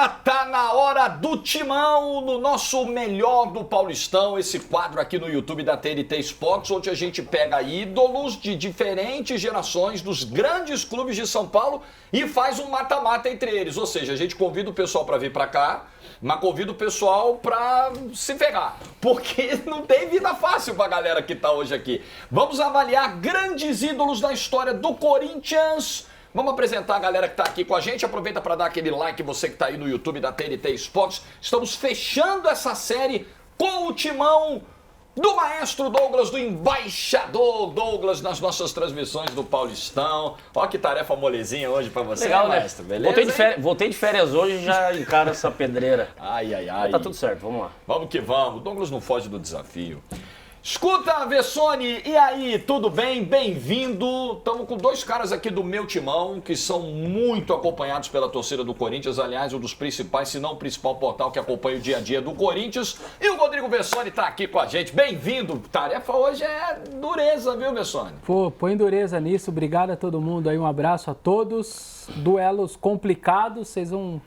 Tá na hora do Timão, no nosso Melhor do Paulistão, esse quadro aqui no YouTube da TNT Sports, onde a gente pega ídolos de diferentes gerações dos grandes clubes de São Paulo e faz um mata-mata entre eles. Ou seja, a gente convida o pessoal para vir para cá, mas convida o pessoal para se ferrar, porque não tem vida fácil pra galera que tá hoje aqui. Vamos avaliar grandes ídolos da história do Corinthians. Vamos apresentar a galera que está aqui com a gente. Aproveita para dar aquele like, você que está aí no YouTube da TNT Sports. Estamos fechando essa série com o timão do maestro Douglas, do embaixador Douglas, nas nossas transmissões do Paulistão. Olha que tarefa molezinha hoje para você, legal, maestro. Né? Beleza? Voltei de férias hoje e já encaro essa pedreira. Ai. Mas tá tudo certo, vamos lá. Vamos que vamos. Douglas não foge do desafio. Escuta, Vessone, e aí, tudo bem? Bem-vindo. Estamos com dois caras aqui do meu timão, que são muito acompanhados pela torcida do Corinthians, aliás, um dos principais, se não o principal portal que acompanha o dia a dia do Corinthians. E o Rodrigo Vessone está aqui com a gente. Bem-vindo. Tarefa hoje é dureza, viu, Vessone? Pô, põe dureza nisso. Obrigado a todo mundo aí, um abraço a todos. Duelos complicados, vocês vão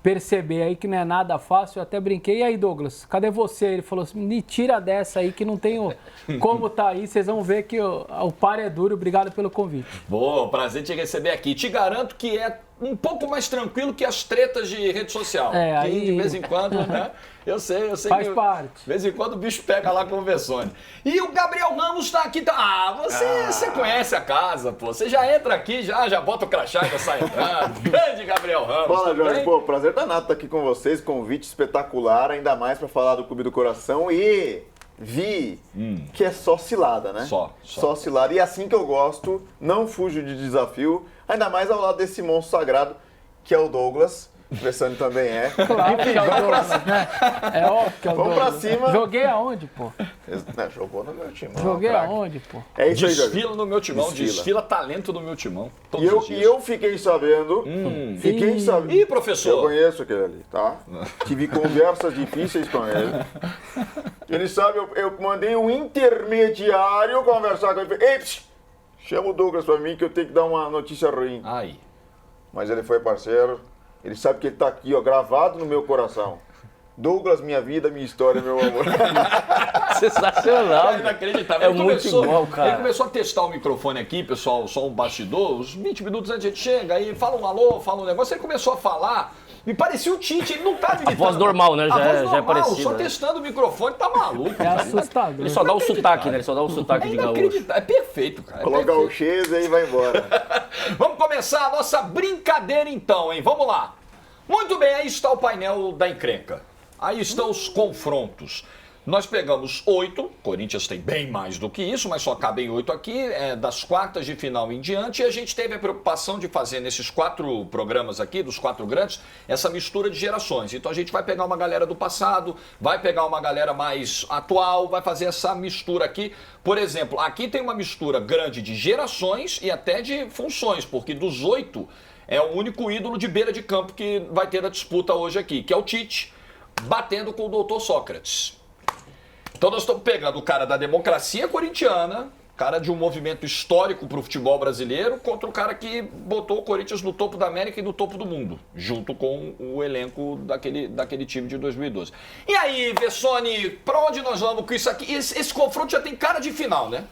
perceber aí que não é nada fácil. Eu até brinquei. E aí, Douglas, cadê você? Ele falou assim, me tira dessa aí que não tenho como tá aí. Vocês vão ver que o par é duro. Obrigado pelo convite. Boa, prazer te receber aqui. Te garanto que é um pouco mais tranquilo que as tretas de rede social. É, aí... de vez em quando, né? Eu sei Faz que parte. De vez em quando o bicho pega lá com o Vessone. E o Gabriel Ramos tá aqui. Você conhece a casa, pô. Você já entra aqui, já bota o crachá e já sai entrando. Grande Gabriel Ramos. Fala, Jorge. Pô, prazer danado estar aqui com vocês. Convite espetacular, ainda mais para falar do Clube do Coração. E vi que é só cilada, né? Só cilada. E assim que eu gosto, não fujo de desafio, ainda mais ao lado desse monstro sagrado que é o Douglas. O Vessone também é. Claro que é o Douglas, né? É óbvio que é o Vamos Douglas. pra cima. Joguei aonde, pô? Jogou no meu timão. Joguei craque. aonde, pô? É isso aí, Jorge. Desfila no meu timão, desfila talento no meu timão. E eu fiquei sabendo. Fiquei sabendo. Ih, professor. Eu conheço aquele ali, tá? Tive conversas difíceis com ele. Ele sabe, eu mandei um intermediário conversar com ele. Ei, chama o Douglas pra mim que eu tenho que dar uma notícia ruim. Aí. Mas ele foi parceiro. Ele sabe que ele tá aqui, ó, gravado no meu coração. Douglas, minha vida, minha história, meu amor. Sensacional. É inacreditável. É muito igual, cara. Ele começou a testar o microfone aqui, pessoal, só um bastidor. Uns 20 minutos antes a gente chega, aí fala um alô, fala um negócio. Ele começou a falar, me parecia o Tite, ele não tá imitando. A voz normal, né? Já é parecida. Só testando o microfone, tá maluco. É assustador. Ele só dá o sotaque, né? Ele só dá o sotaque de gaúcho. É perfeito, cara. Coloca o X e aí vai embora. Vamos começar a nossa brincadeira então, hein? Vamos lá. Muito bem, aí está o painel da encrenca. Aí estão os confrontos. Nós pegamos 8, Corinthians tem bem mais do que isso, mas só cabem 8 aqui, das quartas de final em diante, e a gente teve a preocupação de fazer nesses 4 programas aqui, dos 4 grandes, essa mistura de gerações. Então a gente vai pegar uma galera do passado, vai pegar uma galera mais atual, vai fazer essa mistura aqui. Por exemplo, aqui tem uma mistura grande de gerações e até de funções, porque dos 8 é o único ídolo de beira de campo que vai ter a disputa hoje aqui, que é o Tite, batendo com o doutor Sócrates. Então nós estamos pegando o cara da democracia corintiana, cara de um movimento histórico para o futebol brasileiro, contra o cara que botou o Corinthians no topo da América e no topo do mundo, junto com o elenco daquele time de 2012. E aí, Vessone, para onde nós vamos com isso aqui? Esse confronto já tem cara de final, né?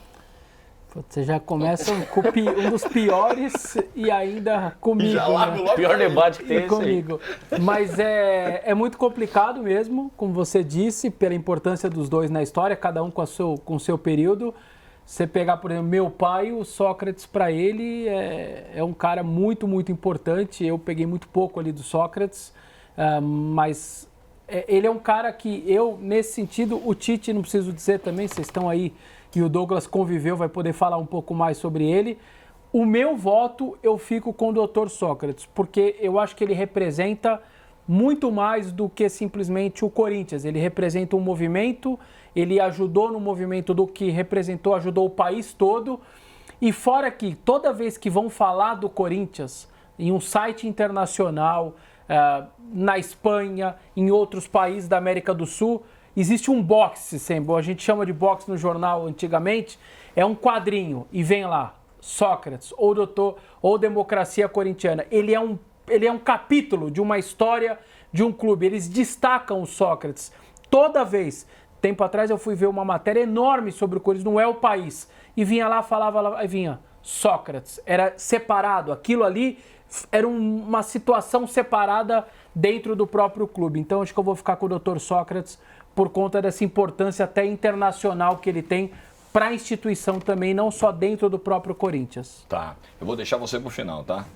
Você já começa com um dos piores e ainda comigo. Já largo né? logo. O pior debate que tem é esse aí. Comigo. Mas é muito complicado mesmo, como você disse, pela importância dos dois na história, cada um com o seu período. Você pegar, por exemplo, meu pai, o Sócrates, para ele, é um cara muito, muito importante. Eu peguei muito pouco ali do Sócrates, mas ele é um cara que nesse sentido, o Tite, não preciso dizer também, vocês estão aí, e o Douglas conviveu, vai poder falar um pouco mais sobre ele. O meu voto, eu fico com o Dr. Sócrates, porque eu acho que ele representa muito mais do que simplesmente o Corinthians. Ele representa um movimento, ele ajudou no movimento do que representou, ajudou o país todo. E fora que toda vez que vão falar do Corinthians em um site internacional, na Espanha, em outros países da América do Sul, existe um box, sempre, a gente chama de box no jornal antigamente, é um quadrinho e vem lá, Sócrates, ou Democracia Corintiana. Ele é um capítulo de uma história de um clube, eles destacam o Sócrates toda vez. Tempo atrás eu fui ver uma matéria enorme sobre o Corinthians, não é o país, e vinha lá, falava lá, aí vinha Sócrates, era separado, aquilo ali era uma situação separada dentro do próprio clube. Então acho que eu vou ficar com o Dr. Sócrates por conta dessa importância até internacional que ele tem para a instituição também, não só dentro do próprio Corinthians. Tá, eu vou deixar você pro final, tá?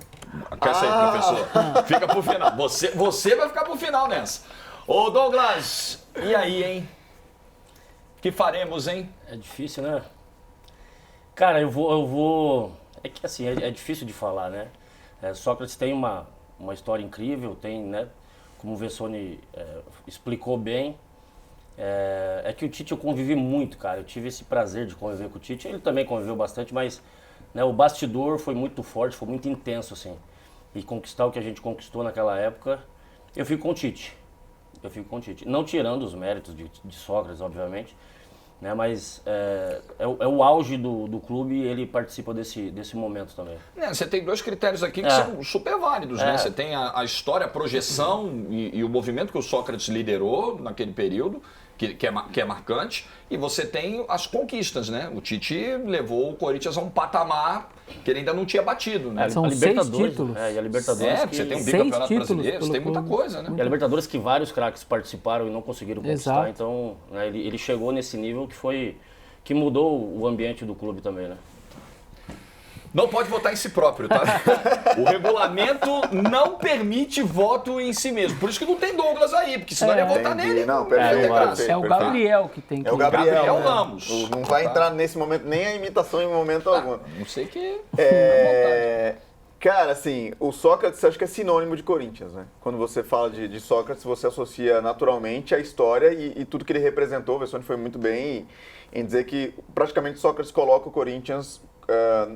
Quer sair, professor? Fica pro final. Você vai ficar pro final nessa. Ô, Douglas, e aí, hein? O que faremos, hein? É difícil, né? Cara, eu vou... É que assim, é difícil de falar, né? Sócrates tem uma história incrível, tem, né? Como o Vessone explicou bem. É que o Tite eu convivi muito, cara. Eu tive esse prazer de conviver com o Tite. Ele também conviveu bastante, mas né, o bastidor foi muito forte, foi muito intenso, assim. E conquistar o que a gente conquistou naquela época, eu fico com o Tite. Não tirando os méritos de Sócrates, obviamente, né? Mas é o auge do clube e ele participa desse momento também. Você tem dois critérios aqui que são super válidos, né? Você tem a história, a projeção e o movimento que o Sócrates liderou naquele período, que é marcante, e você tem as conquistas, né? O Tite levou o Corinthians a um patamar que ele ainda não tinha batido, né? São 6 títulos. E a Libertadores você tem um bicampeonato brasileiro, você tem muita coisa, né? E a Libertadores que vários craques participaram e não conseguiram conquistar. Exato. Então, né, ele chegou nesse nível que mudou o ambiente do clube também, né? Não pode votar em si próprio, tá? O regulamento não permite voto em si mesmo. Por isso que não tem Douglas aí, porque senão ele ia votar nele. Não, perfeito. É o Gabriel que tem que... É o Gabriel Ramos. Não vai entrar nesse momento, nem a imitação em momento algum. Não sei que... Cara, assim, o Sócrates acho que é sinônimo de Corinthians, né? Quando você fala de Sócrates, você associa naturalmente a história e tudo que ele representou. O Vessone foi muito bem em dizer que praticamente Sócrates coloca o Corinthians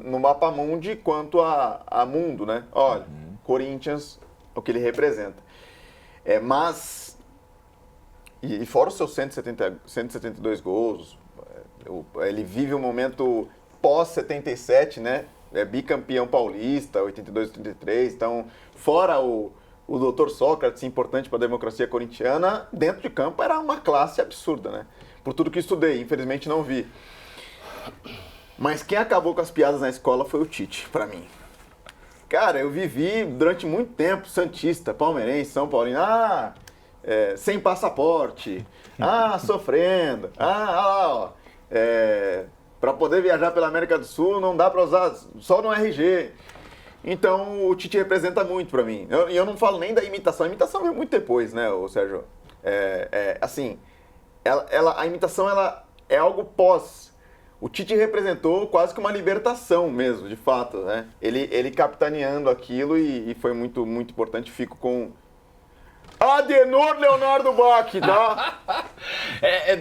no mapa mundi quanto a mundo, né? Olha, Corinthians, o que ele representa. Mas, e fora os seus 172 gols, ele vive um momento pós-77, né? Bicampeão paulista, 82, 83, então, fora o Dr. Sócrates, importante para a democracia corintiana, dentro de campo era uma classe absurda, né? Por tudo que estudei, infelizmente não vi. Mas quem acabou com as piadas na escola foi o Tite, pra mim. Cara, eu vivi durante muito tempo santista, palmeirense, São Paulino, sem passaporte, sofrendo, pra poder viajar pela América do Sul não dá pra usar só no RG. Então o Tite representa muito pra mim. E eu não falo nem da imitação, a imitação veio muito depois, né, Sérgio? Assim, a imitação ela é algo pós. O Tite representou quase que uma libertação mesmo, de fato, né? Ele capitaneando aquilo e foi muito, muito importante. Fico com Adenor Leonardo Bach, tá?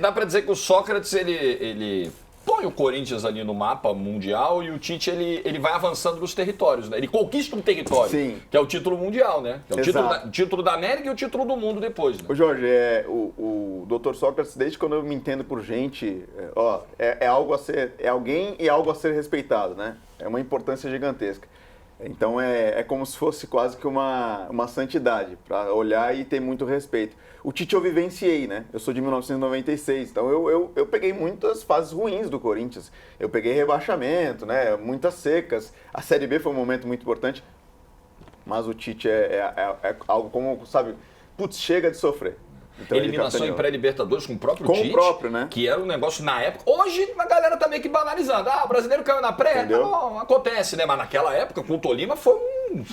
Dá pra dizer que o Sócrates, ele põe o Corinthians ali no mapa mundial e o Tite, ele vai avançando nos territórios, né? Ele conquista um território, Sim. Que é o título mundial, né? Que é o título da América e o título do mundo depois, né? Ô Jorge, o Dr. Sócrates, desde quando eu me entendo por gente, algo a ser, é alguém e algo a ser respeitado, né? É uma importância gigantesca. Então é como se fosse quase que uma santidade, para olhar e ter muito respeito. O Tite eu vivenciei, né? Eu sou de 1996, então eu peguei muitas fases ruins do Corinthians. Eu peguei rebaixamento, né? Muitas secas. A Série B foi um momento muito importante, mas o Tite é algo como, sabe, chega de sofrer. Então, eliminação em pré-Libertadores com o próprio Tite. Com o próprio, né? Que era um negócio na época. Hoje a galera tá meio que banalizando. O brasileiro caiu na pré, não, acontece, né? Mas naquela época, com o Tolima, foi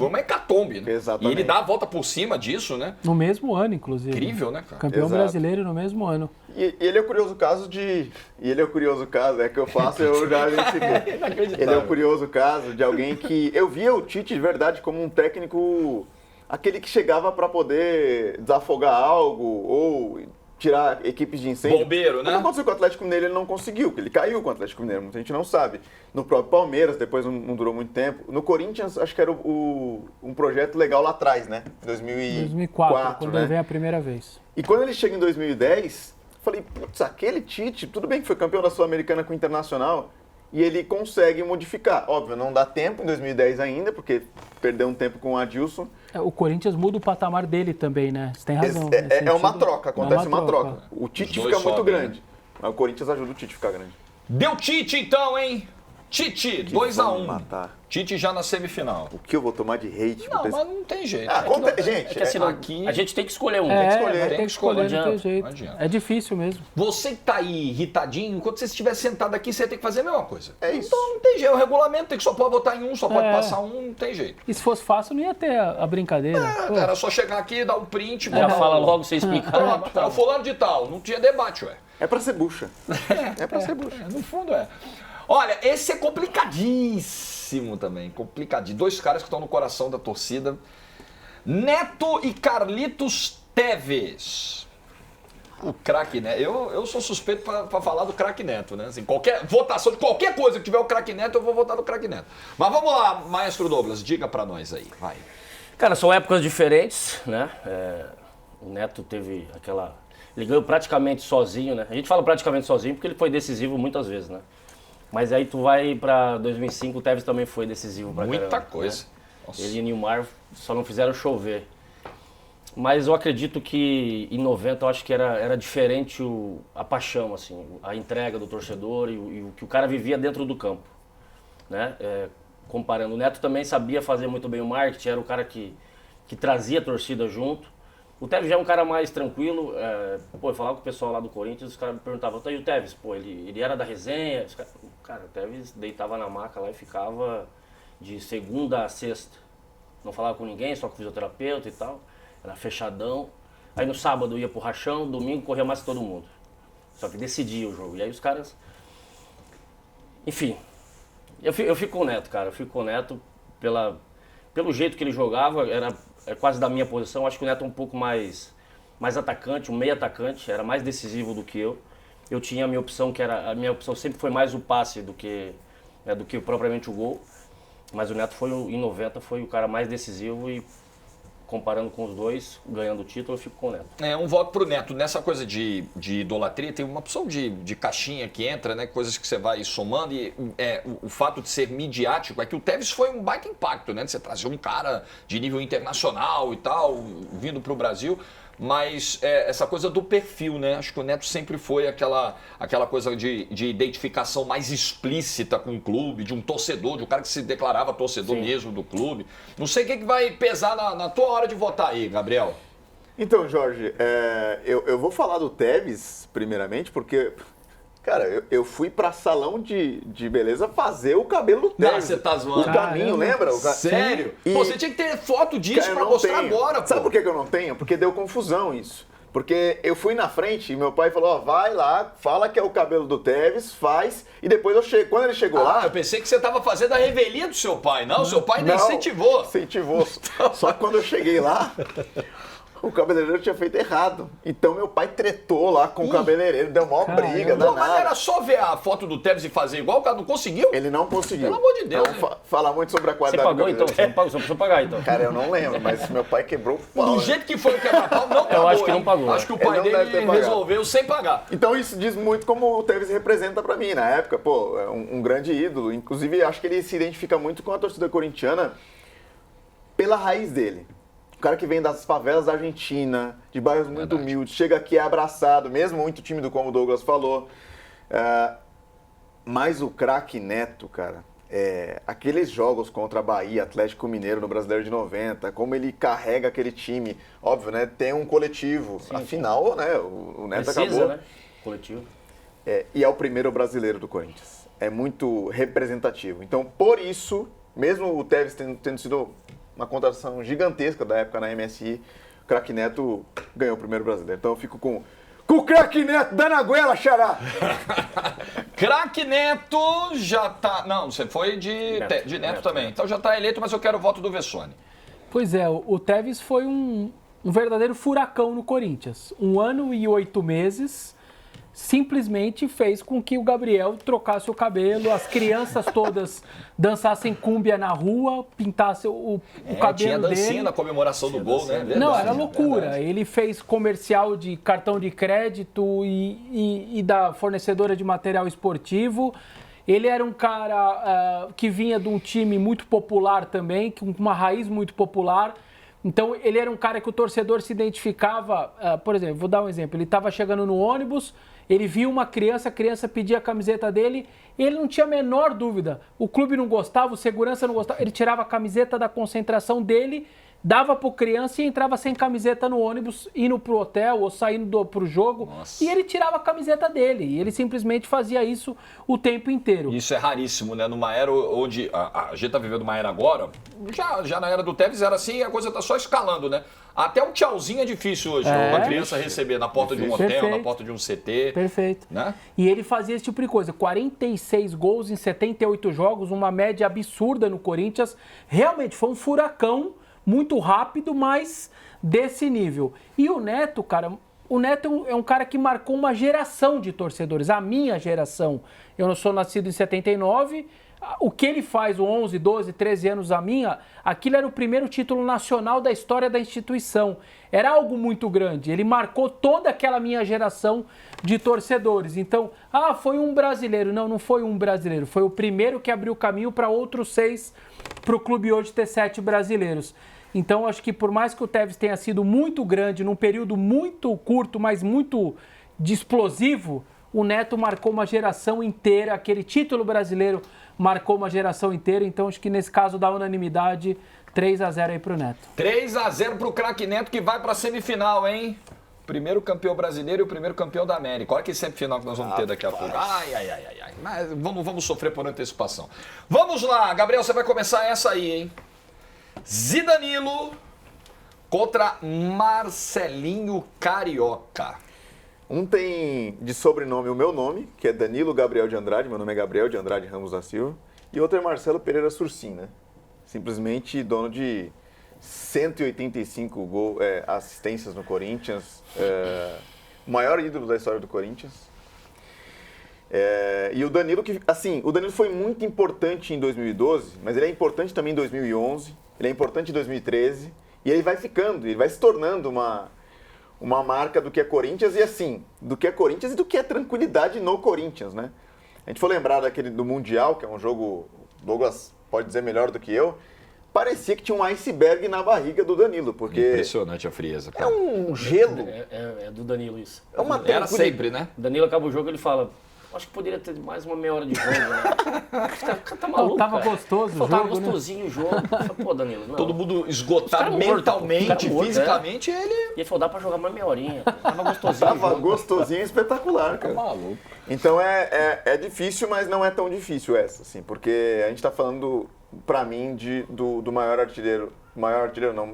uma hecatombe, né? Exatamente. E ele dá a volta por cima disso, né? No mesmo ano, inclusive. Incrível, né, cara? Campeão brasileiro no mesmo ano. E ele é o curioso caso que eu faço, eu já identifiquei. Ele é o curioso caso de alguém que... Eu via o Tite, de verdade, como um técnico... Aquele que chegava para poder desafogar algo ou tirar equipes de incêndio. Bombeiro, né? O que aconteceu com o Atlético Mineiro, ele não conseguiu, porque ele caiu com o Atlético Mineiro, muita gente não sabe. No próprio Palmeiras, depois não durou muito tempo. No Corinthians, acho que era um projeto legal lá atrás, né? 2004, quando ele veio a primeira vez. E quando ele chega em 2010, falei, putz, aquele Tite, tudo bem que foi campeão da Sul-Americana com o Internacional, e ele consegue modificar. Óbvio, não dá tempo em 2010 ainda, porque perdeu um tempo com o Adilson. O Corinthians muda o patamar dele também, né? Você tem razão. É uma troca, acontece uma troca. O Tite fica muito grande, mas o Corinthians ajuda o Tite a ficar grande. Deu Tite então, hein? Tite, 2-1. Tite já na semifinal. O que eu vou tomar de hate? Não, mas não tem jeito. Gente, aqui... a gente tem que escolher um. Tem que escolher, não tem jeito. É difícil mesmo. Você que tá aí irritadinho, enquanto você estiver sentado aqui, você tem que fazer a mesma coisa. É isso. Então não tem jeito. O regulamento tem que só pode votar em um, só pode passar um, não tem jeito. E se fosse fácil, não ia ter a brincadeira. Era só chegar aqui, dar um print. Já fala logo, você explica. Pronto, é o fulano de tal. Não tinha debate, ué. É pra ser bucha. É pra ser bucha. No fundo é. Olha, esse é complicadíssimo também, complicadíssimo. 2 caras que estão no coração da torcida. Neto e Carlitos Teves. O craque Neto. Eu sou suspeito para falar do craque Neto, né? Assim, qualquer votação de qualquer coisa que tiver o craque Neto, eu vou votar no craque Neto. Mas vamos lá, maestro Douglas, diga para nós aí, vai. Cara, são épocas diferentes, né? O Neto teve aquela... Ele ganhou praticamente sozinho, né? A gente fala praticamente sozinho porque ele foi decisivo muitas vezes, né? Mas aí tu vai pra 2005, o Teves também foi decisivo pra caramba. Muita coisa. Né? Ele e o Nilmar só não fizeram chover. Mas eu acredito que em 90 eu acho que era diferente a paixão, assim, a entrega do torcedor e o que o cara vivia dentro do campo. Né? Comparando, o Neto também sabia fazer muito bem o marketing, era o cara que trazia a torcida junto. O Teves já é um cara mais tranquilo. Eu falava com o pessoal lá do Corinthians, os caras me perguntavam, e o Teves? Pô, ele era da resenha. Cara, o Teves deitava na maca lá e ficava de segunda a sexta. Não falava com ninguém, só com o fisioterapeuta e tal. Era fechadão. Aí no sábado ia pro rachão, domingo corria mais que todo mundo. Só que decidia o jogo. E aí os caras... Enfim, eu fico com o Neto, cara. Eu fico com o Neto pelo jeito que ele jogava, é quase da minha posição. Acho que o Neto é um pouco mais atacante, um meio atacante, era mais decisivo do que eu. Eu tinha a minha opção, a minha opção sempre foi mais o passe do que propriamente o gol. Mas o Neto em 90 foi o cara mais decisivo e comparando com os dois, ganhando o título, eu fico com o Neto. Um voto pro Neto. Nessa coisa de idolatria, tem uma opção de caixinha que entra, né? Coisas que você vai somando. E o fato de ser midiático é que o Teves foi um baita impacto, né? De você trazer um cara de nível internacional e tal, vindo pro Brasil. Mas essa coisa do perfil, né? Acho que o Neto sempre foi aquela coisa de identificação mais explícita com o clube, de um torcedor, de um cara que se declarava torcedor mesmo do clube. Não sei o que vai pesar na tua hora de votar aí, Gabriel. Então, Jorge, eu vou falar do Teves, primeiramente, porque... Cara, eu fui pra salão de beleza fazer o cabelo do Teves. Não, você tá zoando. O caminho, lembra? Sério? Pô, você tinha que ter foto disso pra mostrar agora, pô. Sabe por que eu não tenho? Porque deu confusão isso. Porque eu fui na frente e meu pai falou, vai lá, fala que é o cabelo do Teves, faz, e depois eu chego. Quando ele chegou lá... eu pensei que você tava fazendo a revelia do seu pai. Não, seu pai nem incentivou. Incentivou. Só que quando eu cheguei lá... O cabeleireiro tinha feito errado. Então meu pai tretou lá com o cabeleireiro, deu maior briga, danada. Mas era só ver a foto do Teves e fazer igual, o cara não conseguiu? Ele não conseguiu. Pelo amor de Deus. Não falar muito sobre a qualidade do cabeleireiro. Você pagou então? Você precisou pagar então? Cara, eu não lembro, mas meu pai quebrou o pau. Do jeito que foi o quebra-pau, não pagou. Eu acho que não pagou. Acho que o pai dele resolveu sem pagar. Então isso diz muito como o Teves representa pra mim. Na época, pô, é um grande ídolo. Inclusive, acho que ele se identifica muito com a torcida corintiana pela raiz dele. O cara que vem das favelas da Argentina, de bairros muito humildes, chega aqui é abraçado, mesmo muito tímido, como o Douglas falou. Mas o craque Neto, cara, aqueles jogos contra a Bahia, Atlético Mineiro no Brasileiro de 90, como ele carrega aquele time, óbvio, né? Tem um coletivo. Sim, afinal, né? O Neto acabou. Né? Coletivo. E é o primeiro brasileiro do Corinthians. É muito representativo. Então, por isso, mesmo o Teves tendo sido uma contratação gigantesca da época na MSI, o craque Neto ganhou o primeiro brasileiro. Então eu fico com o craque Neto, dando a goela, xará! Craque Neto já tá... Não, você foi de Neto também. Então já tá eleito, mas eu quero o voto do Vessone. Pois é, o Teves foi um verdadeiro furacão no Corinthians. 1 ano e 8 meses... simplesmente fez com que o Gabriel trocasse o cabelo, as crianças todas dançassem cúmbia na rua, pintassem o cabelo tinha dancinha dele. Na comemoração do gol, né? Verdade, não, era loucura. Verdade. Ele fez comercial de cartão de crédito e da fornecedora de material esportivo. Ele era um cara que vinha de um time muito popular também, com uma raiz muito popular. Então, ele era um cara que o torcedor se identificava. Por exemplo, vou dar um exemplo. Ele estava chegando no ônibus, ele viu uma criança, a criança pedia a camiseta dele, ele não tinha a menor dúvida. O clube não gostava, o segurança não gostava. Ele tirava a camiseta da concentração dele, dava pro criança e entrava sem camiseta no ônibus, indo pro hotel ou saindo pro jogo. Nossa. E ele tirava a camiseta dele. E ele simplesmente fazia isso o tempo inteiro. Isso é raríssimo, né? Numa era onde a gente tá vivendo uma era agora, já na era do Tevez era assim, a coisa tá só escalando, né? Até um tchauzinho é difícil hoje, uma criança receber na porta de um hotel, Perfeito. na porta de um CT. Perfeito. Né? E ele fazia esse tipo de coisa. 46 gols em 78 jogos, uma média absurda no Corinthians. Realmente foi um furacão, muito rápido, mas desse nível. E o Neto, cara, o Neto é um cara que marcou uma geração de torcedores, a minha geração. Eu não sou nascido em 79, o que ele faz, o 11, 12, 13 anos a minha, aquilo era o primeiro título nacional da história da instituição. Era algo muito grande, ele marcou toda aquela minha geração de torcedores. Então, foi um brasileiro. Não foi um brasileiro, foi o primeiro que abriu o caminho para outros 6, para o clube hoje ter 7 brasileiros. Então, acho que por mais que o Tevez tenha sido muito grande, num período muito curto, mas muito explosivo, o Neto marcou uma geração inteira, aquele título brasileiro marcou uma geração inteira. Então, acho que nesse caso da unanimidade, 3-0 aí pro Neto. 3-0 pro craque Neto, que vai pra semifinal, hein? Primeiro campeão brasileiro e o primeiro campeão da América. Olha que semifinal que nós vamos ter daqui a pouco. Ai. Mas vamos sofrer por antecipação. Vamos lá, Gabriel, você vai começar essa aí, hein? Zidanilo contra Marcelinho Carioca. Um tem de sobrenome o meu nome, que é Danilo Gabriel de Andrade, meu nome é Gabriel de Andrade Ramos da Silva, e outro é Marcelo Pereira Sursim, né? Simplesmente dono de 185 assistências no Corinthians, maior ídolo da história do Corinthians. E o Danilo, o Danilo foi muito importante em 2012, mas ele é importante também em 2011, ele é importante em 2013, e ele vai ficando, ele vai se tornando uma marca do que é Corinthians, e assim, do que é Corinthians e do que é tranquilidade no Corinthians, né? A gente for lembrar do Mundial, que é um jogo, Douglas pode dizer melhor do que eu, parecia que tinha um iceberg na barriga do Danilo, porque... Impressionante a frieza, cara. É um gelo. É do Danilo isso. É uma Era sempre, né? O Danilo acaba o jogo e ele fala... Acho que poderia ter mais uma meia hora de jogo, né? Tá maluco, Tava gostoso o jogo, Tava gostosinho o jogo. Pô, Danilo, não. Todo mundo esgotado mentalmente, fisicamente, ele... E ele falou, dá pra jogar mais meia horinha. Tava gostosinho o jogo. Tava gostosinho, espetacular, cara. Tá maluco. Então é difícil, mas não é tão difícil essa, assim, porque a gente tá falando, pra mim, do maior artilheiro,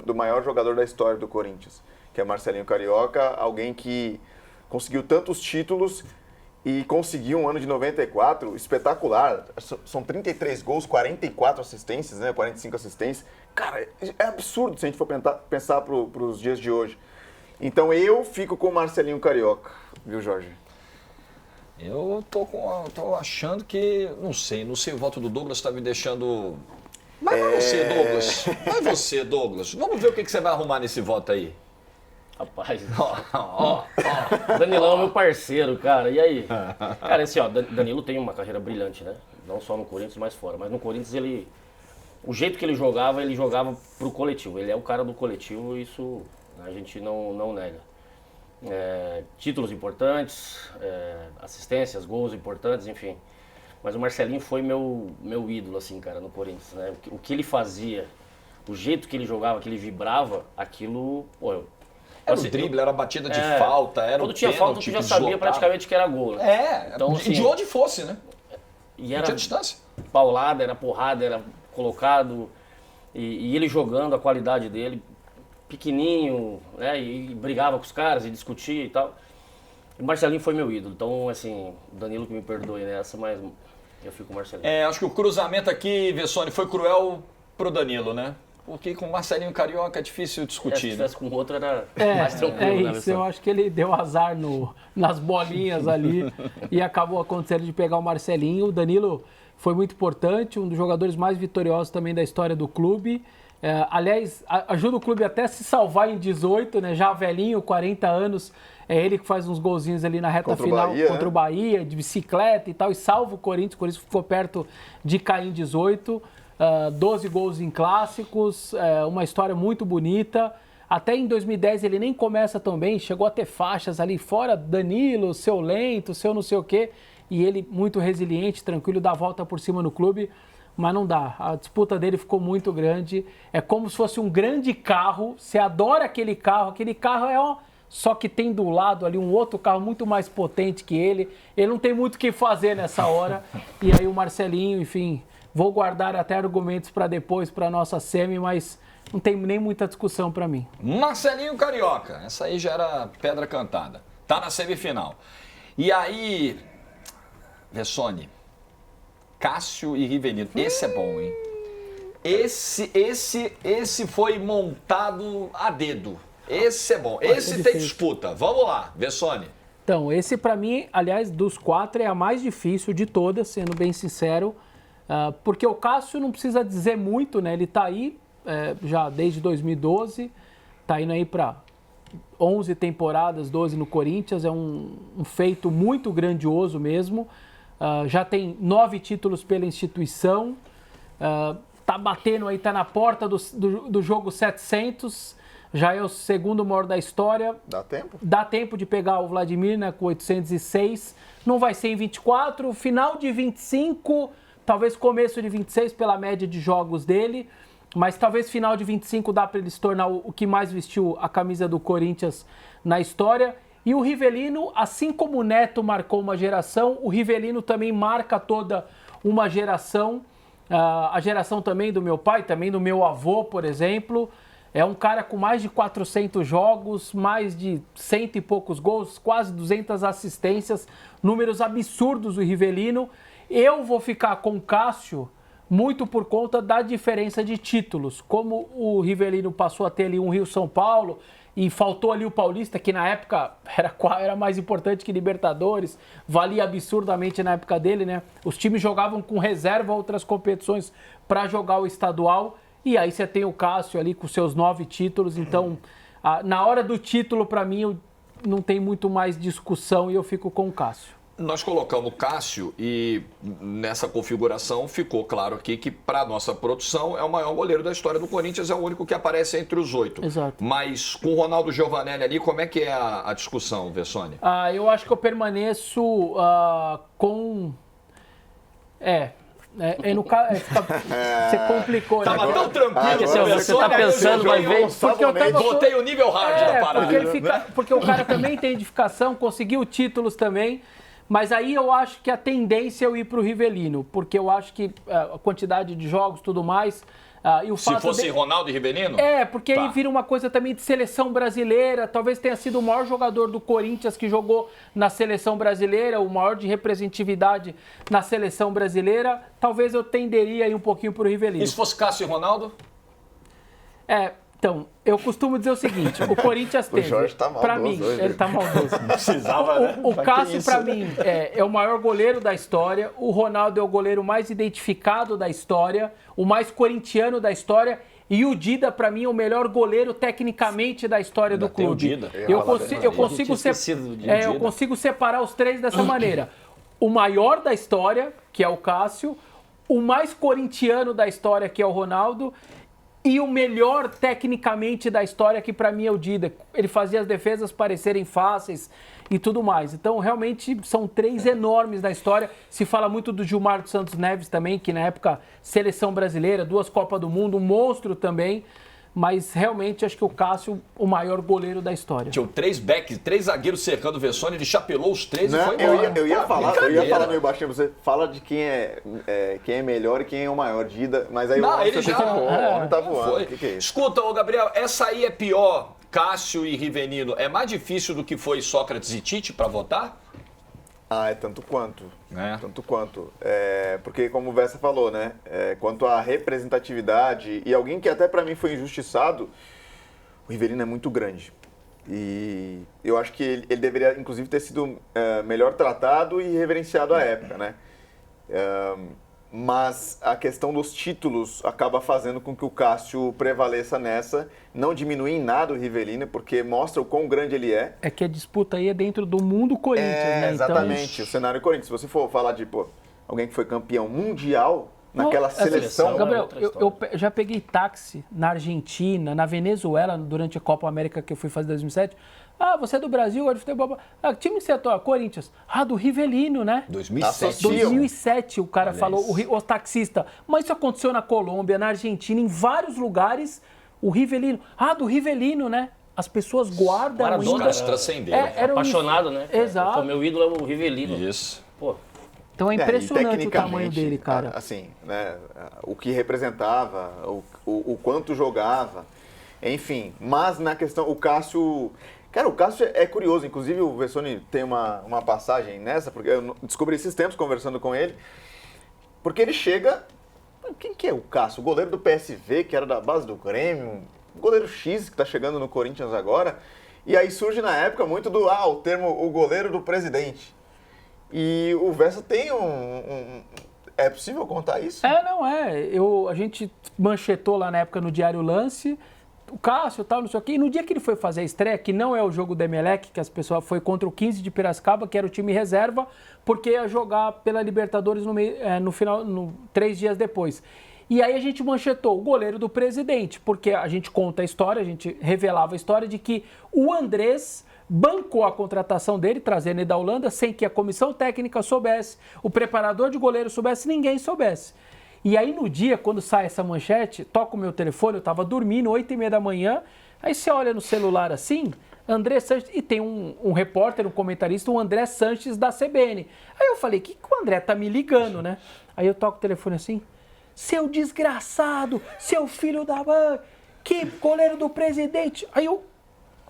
do maior jogador da história do Corinthians, que é Marcelinho Carioca, alguém que conseguiu tantos títulos e conseguiu um ano de 94 espetacular. São 33 gols, 44 assistências, né? 45 assistências. Cara, é absurdo se a gente for pensar para os dias de hoje. Então eu fico com o Marcelinho Carioca, viu, Jorge? Eu tô achando que, não sei, o voto do Douglas está me deixando... Mas vai você, Douglas. Vamos ver o que você vai arrumar nesse voto aí. Rapaz, Danilão é meu parceiro, cara. E aí? Cara, assim, Danilo tem uma carreira brilhante, né? Não só no Corinthians, mas fora. Mas no Corinthians, o jeito que ele jogava pro coletivo. Ele é o cara do coletivo, isso a gente não nega. Títulos importantes, assistências, gols importantes, enfim. Mas o Marcelinho foi meu ídolo, assim, cara, no Corinthians, né? O que ele fazia, o jeito que ele jogava, que ele vibrava, aquilo, Era o drible, era a batida de falta, era o quando tinha falta, tu já sabia praticamente que era gol, né? Então, assim, de onde fosse, né? E era não tinha distância. Paulada, era porrada, era colocado. E ele jogando, a qualidade dele, pequenininho, né? E brigava com os caras e discutia e tal. O Marcelinho foi meu ídolo. Então, assim, o Danilo que me perdoe nessa, mas eu fico com o Marcelinho. Acho que o cruzamento aqui, Vessone, foi cruel pro Danilo, né? Porque com o Marcelinho Carioca é difícil discutir. Se tivesse com o outro era mais tranquilo, né? Isso, eu acho que ele deu azar nas bolinhas ali e acabou acontecendo de pegar o Marcelinho. O Danilo foi muito importante, um dos jogadores mais vitoriosos também da história do clube. Aliás, ajuda o clube até a se salvar em 18, né? Já velhinho, 40 anos. É ele que faz uns golzinhos ali na reta final contra o Bahia, de bicicleta e tal, e salva o Corinthians. O Corinthians ficou perto de cair em 18. 12 gols em clássicos, uma história muito bonita. Até em 2010 ele nem começa tão bem, chegou a ter faixas ali fora, Danilo, seu lento, seu não sei o quê. E ele muito resiliente, tranquilo, dá a volta por cima no clube. Mas não dá, a disputa dele ficou muito grande, é como se fosse um grande carro, você adora aquele carro só que tem do lado ali um outro carro muito mais potente que ele não tem muito o que fazer nessa hora, e aí o Marcelinho, enfim, vou guardar até argumentos para depois, para nossa semi, mas não tem nem muita discussão para mim. Marcelinho Carioca, essa aí já era pedra cantada, tá na semifinal. E aí, Vessone, Cássio e Rivelino. Esse é bom, hein? Esse foi montado a dedo. Esse é bom. Esse tem disputa. Vamos lá, Vessone. Então, esse pra mim, aliás, dos 4 é a mais difícil de todas, sendo bem sincero. Porque o Cássio não precisa dizer muito, né? Ele tá aí já desde 2012. Tá indo aí pra 11 temporadas, 12 no Corinthians. É um feito muito grandioso mesmo. Já tem 9 títulos pela instituição, tá batendo aí, tá na porta do jogo 700, já é o segundo maior da história. Dá tempo? Dá tempo de pegar o Vladimir, né, com 806, não vai ser em 24, final de 25, talvez começo de 26 pela média de jogos dele, mas talvez final de 25 dá para ele se tornar o que mais vestiu a camisa do Corinthians na história. E o Rivelino, assim como o Neto marcou uma geração, o Rivelino também marca toda uma geração. A geração também do meu pai, também do meu avô, por exemplo. É um cara com mais de 400 jogos, mais de 100 e poucos gols, quase 200 assistências, números absurdos do Rivelino. Eu vou ficar com o Cássio muito por conta da diferença de títulos. Como o Rivelino passou a ter ali um Rio-São Paulo e faltou ali o Paulista, que na época era mais importante que Libertadores, valia absurdamente na época dele, né? Os times jogavam com reserva outras competições para jogar o estadual, e aí você tem o Cássio ali com seus 9 títulos, então na hora do título, para mim, não tem muito mais discussão e eu fico com o Cássio. Nós colocamos o Cássio e nessa configuração ficou claro aqui que, para a nossa produção, é o maior goleiro da história do Corinthians, é o único que aparece entre os 8. Exato. Mas com o Ronaldo Giovanelli ali, como é que é a discussão, Vessone? Eu acho que eu permaneço com... no caso, você complicou, né? Tava tão tranquilo, você tá pensando, vai ver. Porque eu tava... Botei o nível hard na parada. Porque o cara também tem edificação, conseguiu títulos também. Mas aí eu acho que a tendência é eu ir para o Rivelino, porque eu acho que a quantidade de jogos, tudo mais... e o Se fato fosse Ronaldo e Rivelino? Porque aí vira uma coisa também de seleção brasileira, talvez tenha sido o maior jogador do Corinthians que jogou na seleção brasileira, o maior de representatividade na seleção brasileira, talvez eu tenderia aí um pouquinho para o Rivelino. E se fosse Cássio e Ronaldo? Então, eu costumo dizer o seguinte, o Corinthians teve, o Jorge tá maldoso pra mim, hoje. ele tá maldoso. Não precisava, né? O Cássio, pra mim, é o maior goleiro da história, o Ronaldo é o goleiro mais identificado da história, o mais corintiano da história, e o Dida, pra mim, é o melhor goleiro tecnicamente da história do clube. Eu consigo separar os 3 dessa maneira. O maior da história, que é o Cássio, o mais corintiano da história, que é o Ronaldo, e o melhor tecnicamente da história, que pra mim é o Dida. Ele fazia as defesas parecerem fáceis e tudo mais. Então, realmente, são 3 enormes da história. Se fala muito do Gilmar dos Santos Neves também, que na época, seleção brasileira, 2 Copas do Mundo, um monstro também. Mas, realmente, acho que o Cássio, o maior goleiro da história. Tinha 3 backs, 3 zagueiros cercando o Vessone, ele chapelou os 3 e foi embora. Eu ia falar meio baixinho, você fala de quem é melhor e quem é o maior, Dida, mas aí ele já o homem tá voando. Foi. Que é isso? Escuta, ô Gabriel, essa aí é pior, Cássio e Rivelino, é mais difícil do que foi Sócrates e Tite para votar? É tanto quanto. Tanto quanto. Porque, como o Vessa falou, né? Quanto à representatividade, e alguém que até pra mim foi injustiçado, o Rivelino é muito grande. E eu acho que ele deveria, inclusive, ter sido melhor tratado e reverenciado à época, né? Mas a questão dos títulos acaba fazendo com que o Cássio prevaleça nessa, não diminui em nada o Rivellini, porque mostra o quão grande ele é. É que a disputa aí é dentro do mundo Corinthians, né? Exatamente, Então, o cenário Corinthians. Se você for falar de alguém que foi campeão mundial naquela seleção... Gabriel, eu já peguei táxi na Argentina, na Venezuela, durante a Copa América que eu fui fazer em 2007. Ah, você é do Brasil, gosta de futebol. Ah, que time que você atua? Corinthians. Ah, do Rivellino, né? 2007. 2007 o cara falou, o taxista. Mas isso aconteceu na Colômbia, na Argentina, em vários lugares. O Rivellino. Ah, do Rivellino, né? As pessoas guardam Maradona, ainda. Os caras transcenderam. Apaixonado, né? Exato. O meu ídolo é o Rivellino. Isso. Pô, Então é impressionante e o tamanho dele, cara. Assim, né, o que representava, o quanto jogava, enfim. Mas na questão, o Cássio... Cara, o Cássio é curioso, inclusive o Vessone tem uma passagem nessa, porque eu descobri esses tempos conversando com ele, porque ele chega... Quem que é o Cássio? O goleiro do PSV, que era da base do Grêmio, o goleiro X, que está chegando no Corinthians agora, e aí surge na época muito o termo o goleiro do presidente. E o Vessa tem é possível contar isso? Não é. A gente manchetou lá na época no Diário Lance, o Cássio e tal, não sei o quê. E no dia que ele foi fazer a estreia, que não é o jogo do Emelec, que as pessoas foi contra o 15 de Piracicaba, que era o time reserva, porque ia jogar pela Libertadores no final, 3 dias depois. E aí a gente manchetou o goleiro do presidente, porque a gente conta a história, a gente revelava a história de que o Andrés bancou a contratação dele, trazendo ele da Holanda, sem que a comissão técnica soubesse, o preparador de goleiro soubesse, ninguém soubesse. E aí no dia, quando sai essa manchete, toca o meu telefone, eu estava dormindo, 8h30 da manhã, aí você olha no celular assim, André Sanches, e tem um repórter, um comentarista, o André Sanches da CBN. Aí eu falei, que o André tá me ligando, né? Aí eu toco o telefone assim, seu desgraçado, seu filho da mãe, que goleiro do presidente. Aí eu,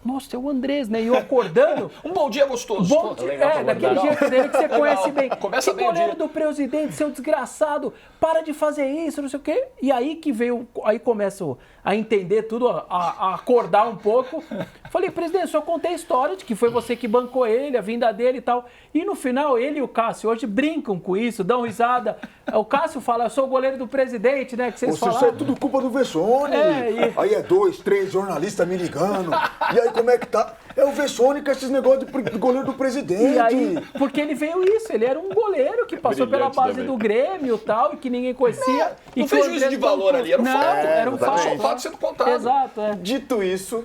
nossa, é o Andrés, né? E eu acordando... Um bom dia gostoso. Bom dia, daquele jeito dele que você conhece bem. Começa que bem o goleiro dia. do presidente, seu desgraçado, para de fazer isso, não sei o quê. E aí que veio, aí começo a entender tudo, a acordar um pouco. Falei, presidente, só contei a história de que foi você que bancou ele, a vinda dele e tal. E no final, ele e o Cássio hoje brincam com isso, dão risada. O Cássio fala, eu sou o goleiro do presidente, né? Que vocês falaram. Isso é tudo culpa do Vessone. Aí é 2, 3 jornalistas me ligando. E aí como é que tá? É o Vessone com esses negócios de goleiro do presidente. E aí, porque ele veio isso, ele era um goleiro que passou pela base também. do Grêmio e tal, e que ninguém conhecia. Não fez juízo de valor ali, era um fato. Era um exatamente. fato. Só o fato sendo contado. Exato, é. Dito isso,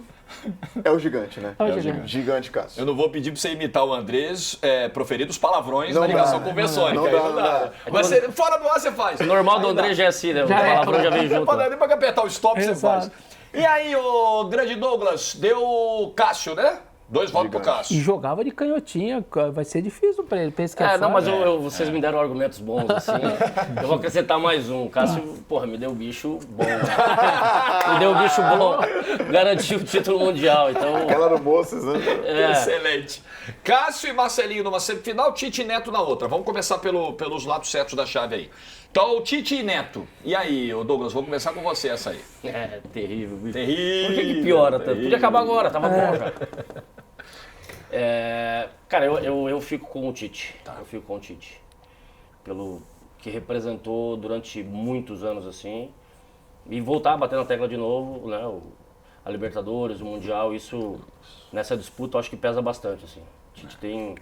é o gigante, né? É o gigante. Gigante Cássio. Eu não vou pedir pra você imitar o Andrés, proferindo os palavrões Não na ligação dá, com o Vessone. não que aí dá, não dá. Mas você, fora do ar você faz. o normal do Aí André dá. já é assim, né? O Já é. palavrão já vem junto. Nem pra apertar o stop você Exato. faz. E aí, o grande Douglas, deu Cássio, né? 2 votos pro E Cássio. jogava de canhotinha, vai ser difícil pra ele. Pensa que é Não, mas fácil. vocês me deram argumentos bons, assim. Eu vou acrescentar mais um. Cássio, porra, me deu bicho bom. Me deu bicho bom. Garantiu o título mundial, então... Aquela do Moças, né? Excelente. Cássio e Marcelinho numa semifinal, Tite e Neto na outra. Vamos começar pelos lados certos da chave aí. Então, Tite e Neto. E aí, ô Douglas, vou começar com você essa aí. É, terrível, bicho. Terrível. Por que piora tanto? terrível. Podia acabar agora, tava bom já. Cara, eu fico com o Tite. Eu fico com o Tite. Pelo que representou durante muitos anos, assim. E voltar a bater na tecla de novo, né? A Libertadores, o Mundial, isso nessa disputa eu acho que pesa bastante, assim. O Tite tem...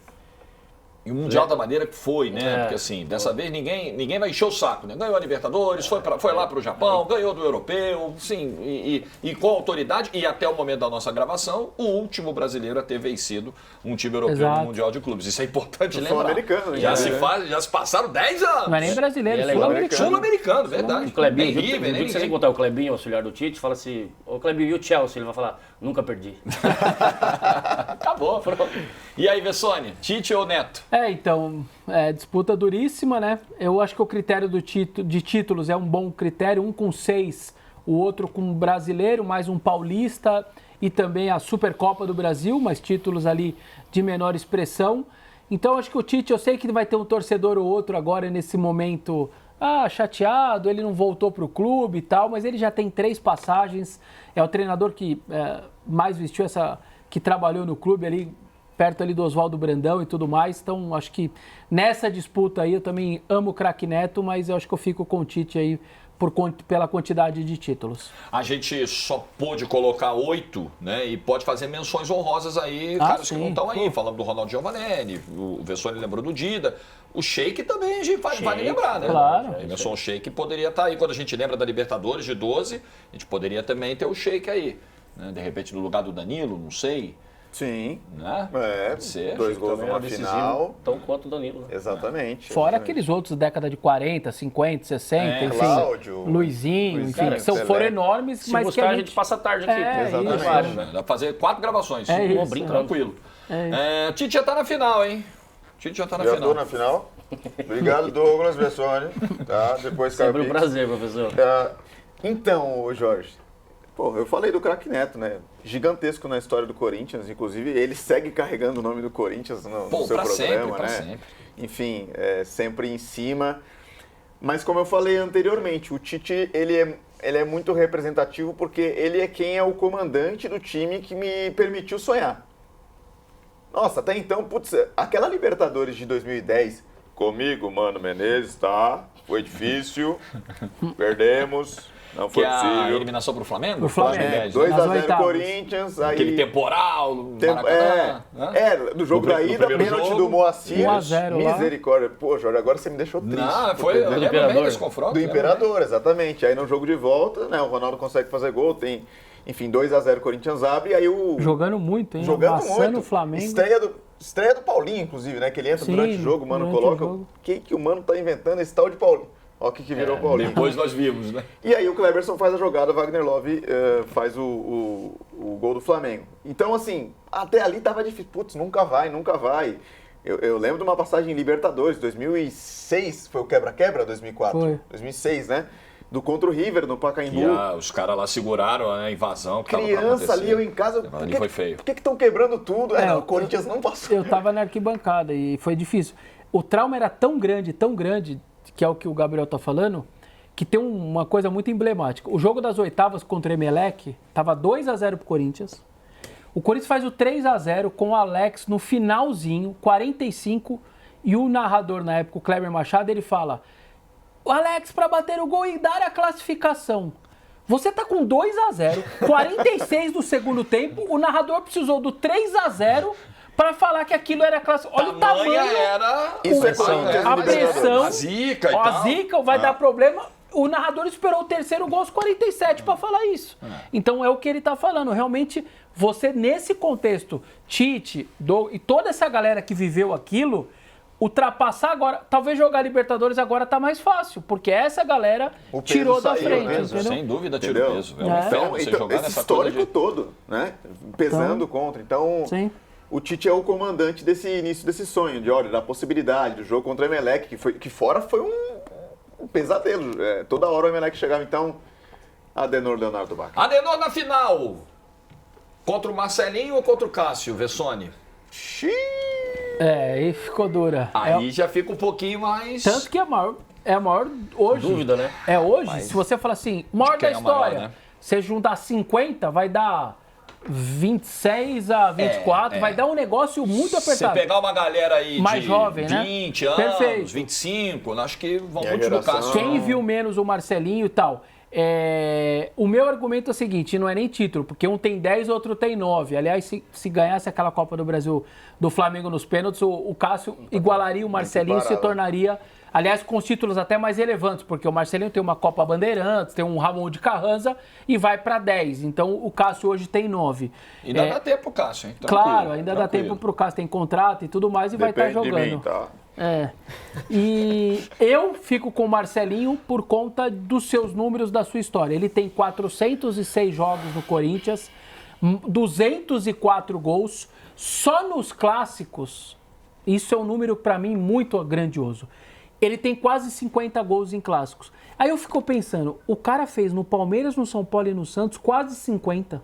E o Mundial da maneira que foi, né? Porque assim, dessa vez ninguém vai encher o saco, né? Ganhou a Libertadores, foi lá pro Japão, ganhou do Europeu, sim, e com autoridade, e até o momento da nossa gravação, o último brasileiro a ter vencido um time europeu Exato. no Mundial de Clubes. Isso é importante lembrar. Sul-americano, né? Já se passaram 10 anos. Não é nem brasileiro, E é legal. sul-americano. Sul-americano, verdade. O Clebinho, Nem viu River, que nem vocês ninguém. encontrar o Clebinho, auxiliar do Tite, fala assim, ô Clebinho, e o Chelsea? Ele vai falar, nunca perdi. Acabou. E aí, Vessone, Tite ou Neto? Então, disputa duríssima, né? Eu acho que o critério de títulos é um bom critério, um com 6, o outro com brasileiro, mais um paulista e também a Supercopa do Brasil, mas títulos ali de menor expressão. Então, acho que o Tite, eu sei que vai ter um torcedor ou outro agora nesse momento, chateado, ele não voltou para o clube e tal, mas ele já tem 3 passagens, é o treinador que mais vestiu que trabalhou no clube ali perto ali do Oswaldo Brandão e tudo mais. Então, acho que nessa disputa aí eu também amo o craque Neto, mas eu acho que eu fico com o Tite aí pela quantidade de títulos. A gente só pôde colocar 8, né? E pode fazer menções honrosas aí, caras sim. que não estão aí. Falando do Ronaldo Giovanelli, o Vessone lembrou do Dida. O Sheik também a gente vale lembrar, né? Claro. Emerson Sheik poderia estar aí. Quando a gente lembra da Libertadores de 12, a gente poderia também ter o Sheik aí. Né? De repente no lugar do Danilo, não sei. Sim. Né? Pode ser. 2 gols numa final. Tão quanto o Danilo. Né? Exatamente. Fora aqueles outros da década de 40, 50, 60, enfim. Cláudio, Luizinho, enfim, cara, que foram enormes, Se mas buscar, que a gente passa a tarde aqui. Exatamente. Vários, né? Dá pra fazer 4 gravações. Isso, Brincando. Tranquilo. Tite já tá na final, hein? Tite já tá na Já final. tô na final. Obrigado, Douglas Vessone. Tá? Depois Sempre um Pix. prazer, professor. Então, Jorge, eu falei do craque Neto, né? Gigantesco na história do Corinthians, inclusive ele segue carregando o nome do Corinthians no seu pra programa, sempre, né? pra sempre. Enfim, sempre em cima. Mas como eu falei anteriormente, o Tite, ele é muito representativo porque ele é quem é o comandante do time que me permitiu sonhar. Nossa, até então, aquela Libertadores de 2010, comigo, Mano Menezes, tá? Foi difícil, perdemos. Não foi Que a possível. eliminação pro Flamengo? Pro Flamengo. 2-0 Corinthians. Aí... Aquele temporal, Maracanã, do jogo da ida, pênalti do Moacir. 1-0 lá. Misericórdia. Pô, Jorge, agora você me deixou triste. Não, foi do eu lembro Imperador. bem desse confronto. Do Imperador, exatamente. Aí no jogo de volta, né, o Ronaldo consegue fazer gol, tem, enfim, 2-0 Corinthians abre, aí o... Jogando muito, hein? Jogando Amassando muito. o Flamengo. Estreia do Paulinho, inclusive, né, que ele entra Sim, durante o jogo, o Mano durante o coloca... jogo. O que o Mano tá inventando esse tal de Paulinho? Olha o que virou o Paulinho. Depois nós vimos, né? E aí o Kleberson faz a jogada, o Wagner Love faz o gol do Flamengo. Então, assim, até ali tava difícil. Putz, nunca vai. Eu lembro de uma passagem em Libertadores, 2006, foi o quebra-quebra, 2004? Foi. 2006, né? Do contra o River, no Pacaembu. E os caras lá seguraram a invasão que tava pra Criança acontecer. ali, eu em casa, Ali foi feio. por que estão quebrando tudo? O Corinthians não passou. Eu tava na arquibancada e foi difícil. O trauma era tão grande, que é o que o Gabriel tá falando, que tem uma coisa muito emblemática. O jogo das oitavas contra o Emelec tava 2-0 pro Corinthians. O Corinthians faz o 3-0 com o Alex no finalzinho, 45, e o narrador na época, o Kleber Machado, ele fala: o Alex para bater o gol e dar a classificação. Você tá com 2-0, 46 do segundo tempo, o narrador precisou do 3-0 para falar que aquilo era classificação. Olha o tamanho. Era Isso é Corinthians, a pressão, a zica e a tal. zica vai dar problema. O narrador esperou o terceiro gol aos 47 para falar isso. Então é o que ele tá falando. Realmente, você nesse contexto, Tite, e toda essa galera que viveu aquilo, ultrapassar agora, talvez jogar Libertadores agora tá mais fácil, porque essa galera O peso tirou da saiu, frente, né? entendeu? Sem dúvida, tira o peso. É um inferno você Então, jogar esse nessa histórico coisa de... todo, né? Pesando contra. Então, Sim. o Tite é o comandante desse início desse sonho, da possibilidade do jogo contra o Emelec, que fora foi um pesadelo. Toda hora o Emelec chegava, então, Adenor Leonardo Bach. Adenor na final. Contra o Marcelinho ou contra o Cássio, Vessone? Aí ficou dura. Aí já fica um pouquinho mais... Tanto que é a maior hoje. Dúvida, né? É hoje, se você falar assim, maior quem da é o maior, história, né? você juntar 50, vai dar 26-24, vai dar um negócio muito Se apertado. pegar uma galera aí Mais de jovem, né? 20 anos, Perfeito. 25, acho que vão E a muito no geração- Cássio. Quem viu menos o Marcelinho e tal? O meu argumento é o seguinte, não é nem título, porque um tem 10, outro tem 9. Aliás, se ganhasse aquela Copa do Brasil do Flamengo nos pênaltis, o Cássio igualaria o Marcelinho e se tornaria, aliás, com os títulos até mais relevantes, porque o Marcelinho tem uma Copa Bandeirantes, tem um Ramon de Carranza e vai para 10. Então o Cássio hoje tem 9. Ainda dá tempo pro Cássio, hein? Claro, ainda dá tempo pro Cássio, tem contrato e tudo mais e vai estar Depende jogando. de mim, tá? E eu fico com o Marcelinho por conta dos seus números da sua história. Ele tem 406 jogos no Corinthians, 204 gols. Só nos clássicos, isso é um número para mim muito grandioso. Ele tem quase 50 gols em clássicos. Aí eu fico pensando, o cara fez no Palmeiras, no São Paulo e no Santos quase 50.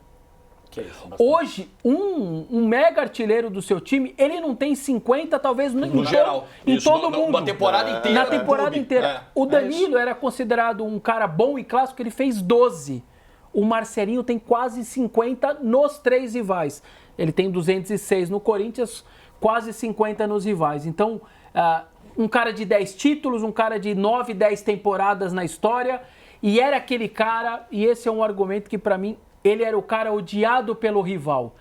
Que isso, bastante. Hoje, um mega artilheiro do seu time, ele não tem 50, talvez No geral. em Isso, todo mundo. Na temporada inteira. Na temporada Clube. inteira. O Danilo era considerado um cara bom e clássico, ele fez 12. O Marcelinho tem quase 50 nos 3 rivais. Ele tem 206 no Corinthians, quase 50 nos rivais. Então, um cara de 10 títulos, um cara de 9, 10 temporadas na história, e era aquele cara, e esse é um argumento que para mim, ele era o cara odiado pelo rival.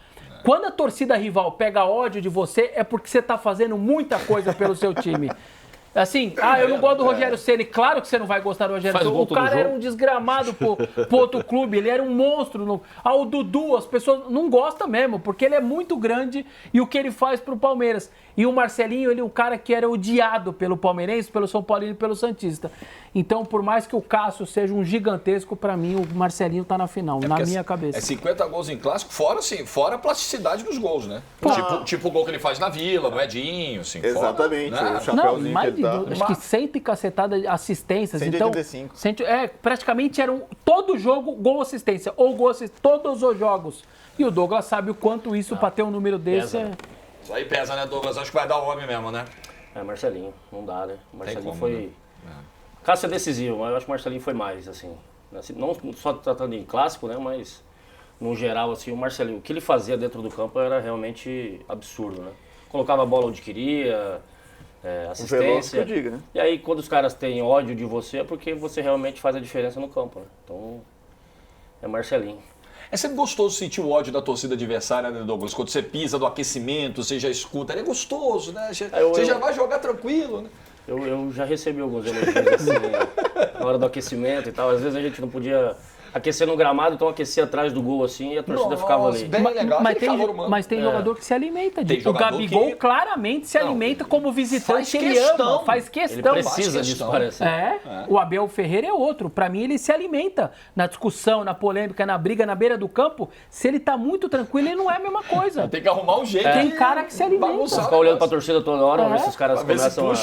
Quando a torcida rival pega ódio de você, é porque você está fazendo muita coisa pelo seu time. Assim, eu não gosto do Rogério Ceni. Claro que você não vai gostar do Rogério Ceni. O cara era um desgramado pro outro clube, ele era um monstro. O Dudu, as pessoas não gostam mesmo, porque ele é muito grande e o que ele faz pro Palmeiras. E o Marcelinho, ele é um cara que era odiado pelo palmeirense, pelo São Paulino e pelo Santista. Então, por mais que o Cássio seja um gigantesco, pra mim, o Marcelinho tá na final, na minha cabeça. É 50 gols em clássico, fora a plasticidade dos gols, né? Tipo o gol que ele faz na Vila, no Edinho, assim. Exatamente, fora, né? o chapéuzinho mais que ele dá. acho que 100 e cacetada assistências. 185. Então, praticamente era todo jogo gol assistência, ou gol assistência, todos os jogos. E o Douglas sabe o quanto isso, pra ter um número desse, Isso aí pesa, né, Douglas? Acho que vai dar o homem mesmo, né? Marcelinho, não dá, né? Marcelinho foi... Né? Cássio é decisivo, mas eu acho que o Marcelinho foi mais, assim. Não só tratando em clássico, né? Mas, no geral, assim, o Marcelinho, o que ele fazia dentro do campo era realmente absurdo, né? Colocava a bola onde queria, assistência. Que eu diga, né? E aí, quando os caras têm ódio de você, é porque você realmente faz a diferença no campo, né? Então, é Marcelinho. É sempre gostoso sentir o ódio da torcida adversária, né, Douglas? Quando você pisa do aquecimento, você já escuta. É gostoso, né? Você já vai jogar tranquilo, né? Eu já recebi alguns elogios assim, na hora do aquecimento e tal. Às vezes a gente não podia aquecer no gramado, então aquecia atrás do gol assim e a torcida ficava ali. Bem legal, mas tem jogador que se alimenta disso. O Gabigol claramente se alimenta como visitante, ele ama, faz questão. Ele precisa disso, parece. O Abel Ferreira é outro. Pra mim, ele se alimenta na discussão, na polêmica, na briga, na beira do campo. Se ele tá muito tranquilo, ele não é a mesma coisa. Tem que arrumar um jeito. Tem cara que se alimenta. Ficar olhando pra torcida toda hora, ver se os caras começam a... O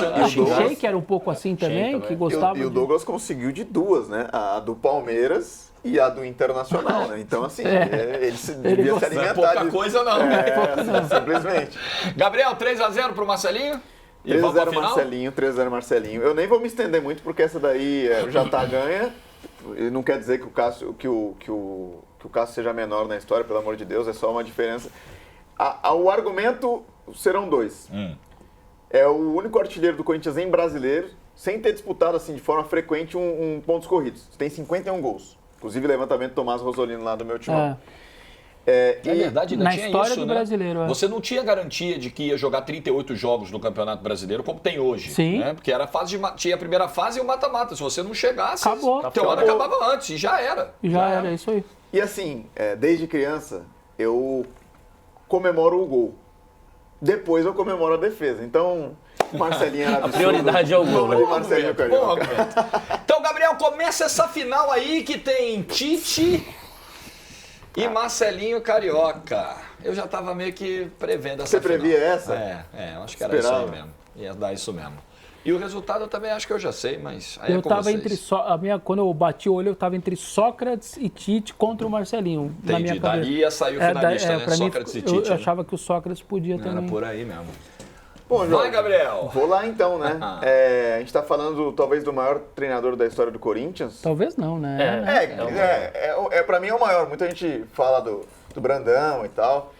Sheik era um pouco assim também, que gostava. E o Douglas conseguiu de duas, né? A do Palmeiras e a do Internacional, né? Então, assim, ele devia se alimentar. Não é pouca coisa, não. Simplesmente. Gabriel, 3-0 pro Marcelinho? 3-0 Marcelinho, 3-0 Marcelinho. Eu nem vou me estender muito, porque essa daí já tá ganha. E não quer dizer que o Cássio, que o Cássio seja menor na história, pelo amor de Deus, é só uma diferença. O argumento serão dois. É o único artilheiro do Corinthians em brasileiro, sem ter disputado assim de forma frequente um pontos corridos. Tem 51 gols. Inclusive, levantamento do Tomás Rosolino lá do meu time. Na verdade, ainda na tinha história isso, do né? brasileiro. Você não tinha garantia de que ia jogar 38 jogos no Campeonato Brasileiro, como tem hoje. Sim. Né? Porque era tinha a primeira fase e o mata-mata. Se você não chegasse, acabou. Teu ano acabava antes, e já era. Já era, isso aí. E assim, desde criança, eu comemoro o gol. Depois eu comemoro a defesa. Então, Marcelinho era absurdo. A prioridade é o gol. Vamos de Marcelinho Carioca. Então, Gabriel, começa essa final aí que tem Tite e Marcelinho Carioca. Eu já tava meio que prevendo essa Você final. previa essa? Eu acho que era isso aí mesmo. Ia dar isso mesmo. E o resultado eu também acho que eu já sei, mas aí eu é com tava vocês. quando eu bati o olho, eu tava entre Sócrates e Tite contra o Marcelinho. Entendi. Na minha cabeça. Daí ia sair o finalista, né? Pra Sócrates mim, e Tite. Eu achava que o Sócrates podia também. Era por aí mesmo. Bom, Jorge, Vai, Gabriel! Vou lá então, né? A gente tá falando talvez do maior treinador da história do Corinthians. Talvez não, né? Pra mim é o maior. Muita gente fala do Brandão e tal.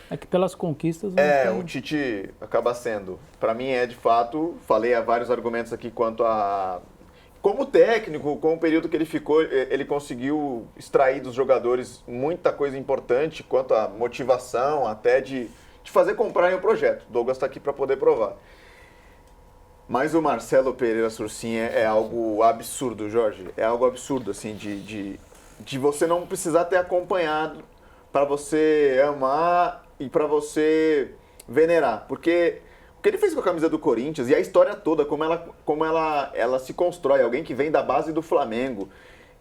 É que pelas conquistas... O Tite acaba sendo. Pra mim de fato, falei há vários argumentos aqui quanto a... Como técnico, com o período que ele ficou, ele conseguiu extrair dos jogadores muita coisa importante, quanto a motivação, até de fazer comprarem o projeto. O Douglas está aqui para poder provar. Mas o Marcelo Pereira Sursinha é algo absurdo, Jorge. É algo absurdo, assim, de você não precisar ter acompanhado para você amar e para você venerar. Porque o que ele fez com a camisa do Corinthians e a história toda, como ela se constrói. Alguém que vem da base do Flamengo,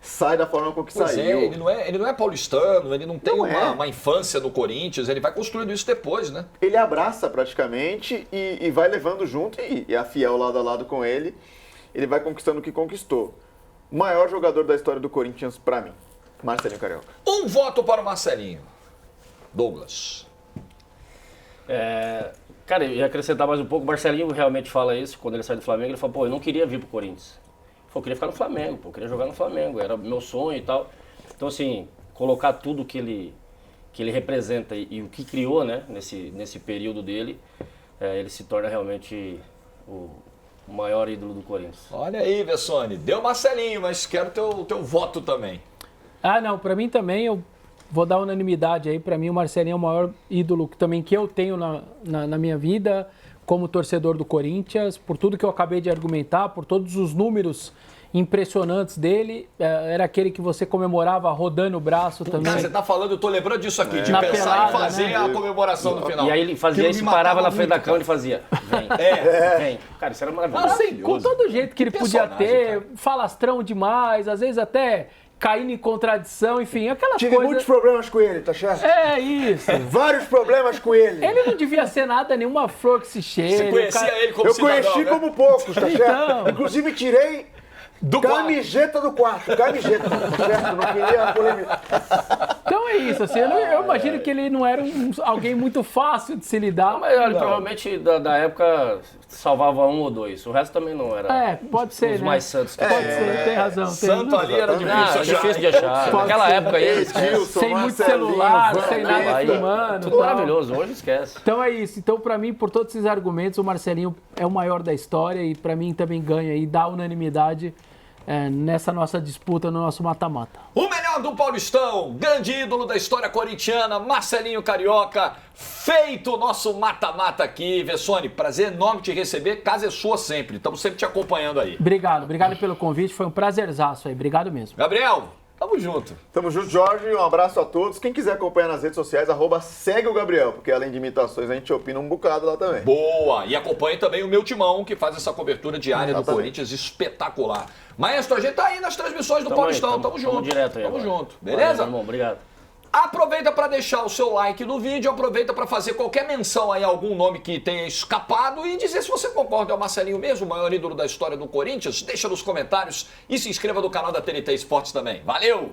sai da forma com que saiu. Ele não é paulistano, ele não tem uma infância no Corinthians, ele vai construindo isso depois, né? Ele abraça praticamente e vai levando junto e a fiel lado a lado com ele, ele vai conquistando o que conquistou. O maior jogador da história do Corinthians pra mim, Marcelinho Carioca. Um voto para o Marcelinho. Douglas. Cara, eu ia acrescentar mais um pouco, o Marcelinho realmente fala isso, quando ele sai do Flamengo, ele fala, eu não queria vir pro Corinthians. Eu queria ficar no Flamengo, eu queria jogar no Flamengo, era meu sonho e tal. Então, assim, colocar tudo que que ele representa e o que criou, né, nesse período dele, ele se torna realmente o maior ídolo do Corinthians. Olha aí, Vessone, deu Marcelinho, mas quero teu voto também. Não, pra mim também, eu vou dar unanimidade aí, pra mim o Marcelinho é o maior ídolo que eu tenho na minha vida, como torcedor do Corinthians, por tudo que eu acabei de argumentar, por todos os números impressionantes dele, era aquele que você comemorava rodando o braço também. Você tá falando, eu tô lembrando disso aqui, de Na pensar pelada, em fazer, né, a comemoração no final. E aí ele fazia isso, parava na frente da cama e fazia, vem, vem. Cara, isso era maravilhoso. Assim, com todo jeito que ele podia ter, falastrão demais, às vezes até caindo em contradição, enfim, aquelas coisas... Tive muitos problemas com ele, tá certo? É isso. Vários problemas com ele. Ele não devia ser nada, nenhuma flor que se cheire. Você conhecia ele como Eu cidadão, conheci né? como poucos, tá certo? Então. Inclusive tirei Do camiseta do quarto, camiseta, tá certo? Não queria polêmica. Então é isso, assim, eu imagino que ele não era alguém muito fácil de se lidar. Mas olha, provavelmente da época salvava um ou dois. O resto também não era. Pode ser, os né? mais santos. Pode ser, tem razão. Santo ali era Não, difícil de achar. difícil de achar. Pode Naquela ser. época aí, Sem muito celular, sem nada aí, filmando. tudo tal. maravilhoso. Hoje esquece. Então é isso. Então, pra mim, por todos esses argumentos, o Marcelinho é o maior da história e pra mim também ganha e dá unanimidade nessa nossa disputa, no nosso mata-mata. O melhor do Paulistão, grande ídolo da história corintiana, Marcelinho Carioca, feito o nosso mata-mata aqui. Vessone, prazer enorme te receber, casa é sua sempre, estamos sempre te acompanhando aí. Obrigado pelo convite, foi um prazerzaço aí, obrigado mesmo. Gabriel, tamo junto. Tamo junto, Jorge. Um abraço a todos. Quem quiser acompanhar nas redes sociais, @segue o Gabriel, porque além de imitações, a gente opina um bocado lá também. Boa! E acompanhe também o meu timão, que faz essa cobertura diária do Corinthians espetacular. Maestro, a gente tá aí nas transmissões do Paulistão, tamo junto. Direto aí. Tamo agora. junto, beleza? Valeu, irmão, obrigado. Aproveita para deixar o seu like no vídeo, aproveita para fazer qualquer menção aí a algum nome que tenha escapado e dizer se você concorda, é o Marcelinho mesmo, o maior ídolo da história do Corinthians. Deixa nos comentários e se inscreva no canal da TNT Esportes também. Valeu!